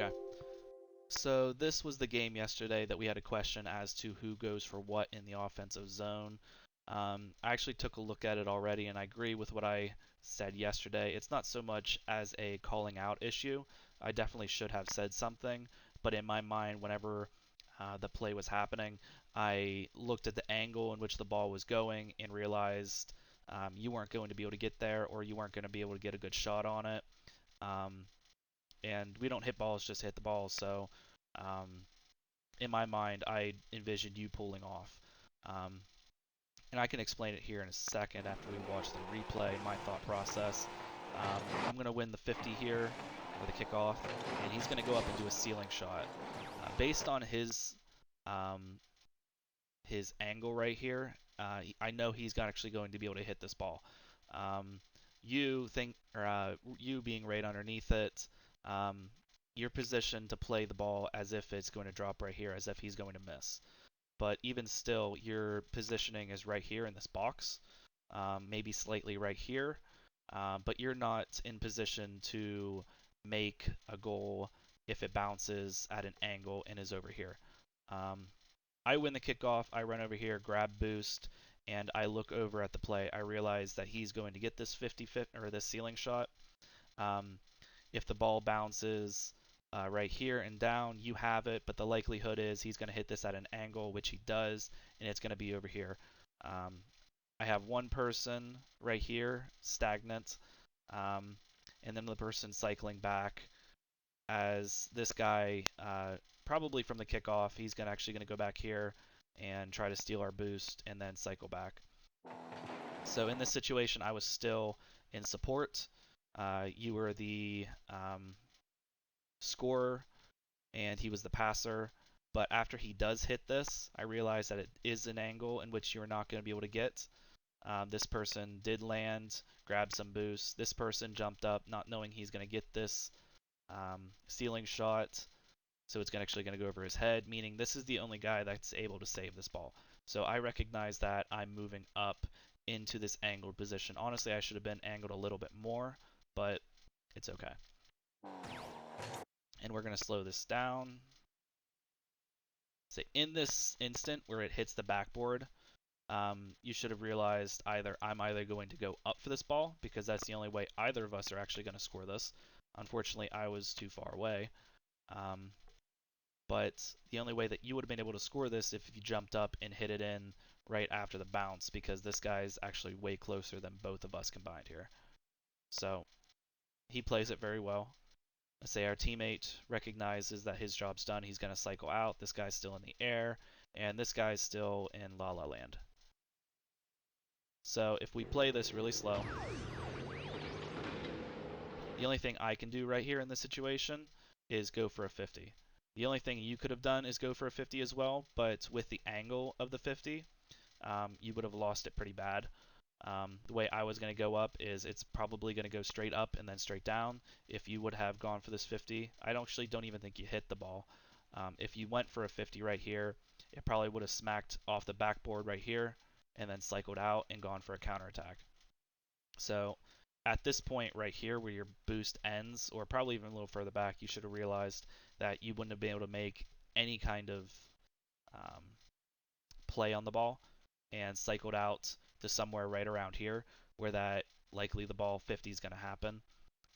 Okay. So this was the game yesterday that we had a question as to who goes for what in the offensive zone. I actually took a look at it already, and I agree with what I said yesterday. It's not so much as a calling out issue. I definitely should have said something, but in my mind, whenever the play was happening, I looked at the angle in which the ball was going and realized you weren't going to be able to get there, or you weren't going to be able to get a good shot on it. Um, and we don't hit balls just hit the balls. So um, in my mind, I envisioned you pulling off. Um, and I can explain it here in a second after we watch the replay, my thought process. I'm going to win the 50 here, or the kickoff, and he's going to go up and do a ceiling shot. Based on um, his angle right here, I know he's actually going to be able to hit this ball. You being right underneath it, you're positioned to play the ball as if it's going to drop right here, as if he's going to miss. But even still, your positioning is right here in this box, maybe slightly right here, but you're not in position to make a goal if it bounces at an angle and is over here. I win the kickoff, I run over here, grab boost, and I look over at the play. I realize that he's going to get this 50 or this ceiling shot. If the ball bounces right here and down, you have it, but the likelihood is he's going to hit this at an angle, which he does, and it's going to be over here. I have one person right here, stagnant, and then the person cycling back as this guy, probably from the kickoff, he's actually going to go back here and try to steal our boost and then cycle back. So in this situation, I was still in support. You were the scorer, and he was the passer. But after he does hit this, I realize that it is an angle in which you're not going to be able to get. This person did land, grab some boost. This person jumped up, not knowing he's going to get this ceiling shot. So it's actually going to go over his head, meaning this is the only guy that's able to save this ball. So I recognize that I'm moving up into this angled position. Honestly, I should have been angled a little bit more, but it's okay. And we're going to slow this down. So in this instant where it hits the backboard, you should have realized I'm either going to go up for this ball, because that's the only way either of us are actually going to score this. Unfortunately, I was too far away. But the only way that you would have been able to score this if you jumped up and hit it in right after the bounce, because this guy's actually way closer than both of us combined here. So he plays it very well. Let's say our teammate recognizes that his job's done. He's going to cycle out. This guy's still in the air, and this guy's still in La La Land. So if we play this really slow, the only thing I can do right here in this situation is go for a 50. The only thing you could have done is go for a 50 as well, but with the angle of the 50, you would have lost it pretty bad. The way I was going to go up is it's probably going to go straight up and then straight down. If you would have gone for this 50, I actually don't even think you hit the ball. If you went for a 50 right here, it probably would have smacked off the backboard right here and then cycled out and gone for a counterattack. So at this point right here where your boost ends, or probably even a little further back, you should have realized that you wouldn't have been able to make any kind of play on the ball, and cycled out to somewhere right around here where that likely the ball 50 is going to happen.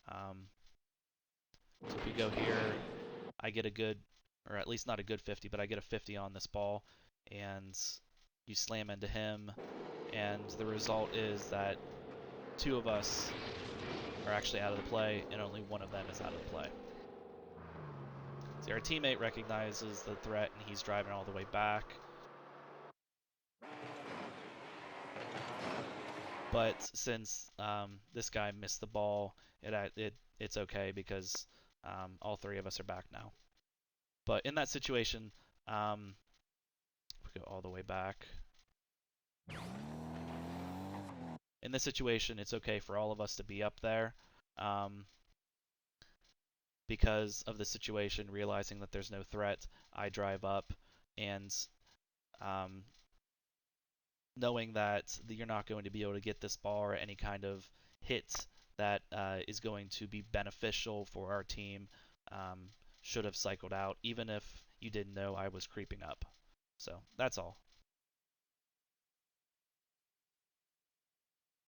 So if we go here, I get a good, or at least not a good 50, but I get a 50 on this ball, and you slam into him, and the result is that two of us are actually out of the play, and only one of them is out of the play. So our teammate recognizes the threat, and he's driving all the way back. But since this guy missed the ball, it's okay, because all three of us are back now. But in that situation, we go all the way back. In this situation, it's okay for all of us to be up there, because of the situation, realizing that there's no threat, I drive up, and knowing that you're not going to be able to get this ball or any kind of hit that is going to be beneficial for our team, should have cycled out, even if you didn't know I was creeping up. So that's all.